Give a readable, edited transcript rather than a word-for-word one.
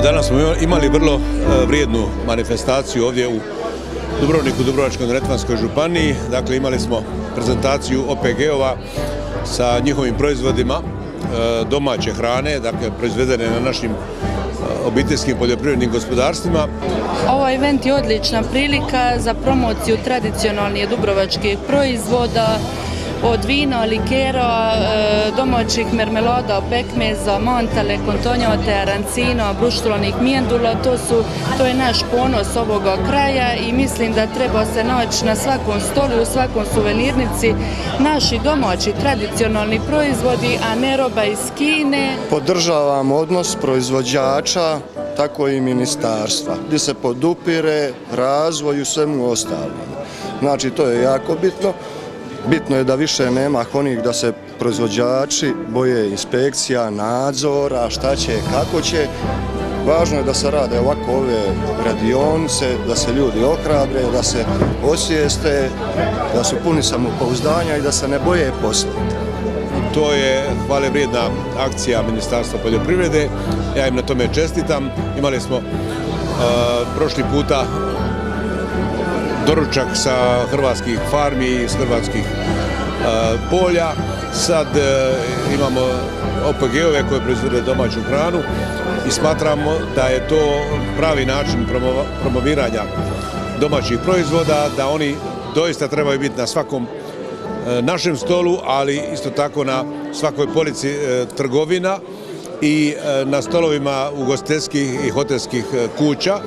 Danas smo imali vrlo vrijednu manifestaciju ovdje u Dubrovniku, Dubrovačko-neretvanskoj županiji. Dakle, imali smo prezentaciju OPG-ova sa njihovim proizvodima domaće hrane, dakle, proizvedene na našim obiteljskim poljoprivrednim gospodarstvima. Ovaj event je odlična prilika za promociju tradicionalnih dubrovačkih proizvoda, od vina, likera, domaćih mermelada, pekmeza, mantale, kontonjote, arancina, bruštulanih mijendula. To je naš ponos ovoga kraja i mislim da treba se naći na svakom stolu, u svakom suvenirnici naši domaći tradicionalni proizvodi, a ne roba iz Kine. Podržavam odnos proizvođača, tako i ministarstva, gdje se podupire razvoj u svemu ostalom. Znači, to je jako bitno. Bitno je da više nema onih da se proizvođači boje inspekcija, nadzora, šta će, kako će. Važno je da se rade ovako ove radionice, da se ljudi ohrabre, da se osvijeste, da su puni samopouzdanja i da se ne boje posla. To je hvale vrijedna akcija Ministarstva poljoprivrede. Ja im na tome čestitam. Imali smo prošli puta doručak sa hrvatskih farmi, iz hrvatskih polja. Sad imamo OPG-ove koje proizvode domaću hranu i smatramo da je to pravi način promoviranja domaćih proizvoda, da oni doista trebaju biti na svakom našem stolu, ali isto tako na svakoj polici trgovina i na stolovima ugostiteljskih i hotelskih kuća.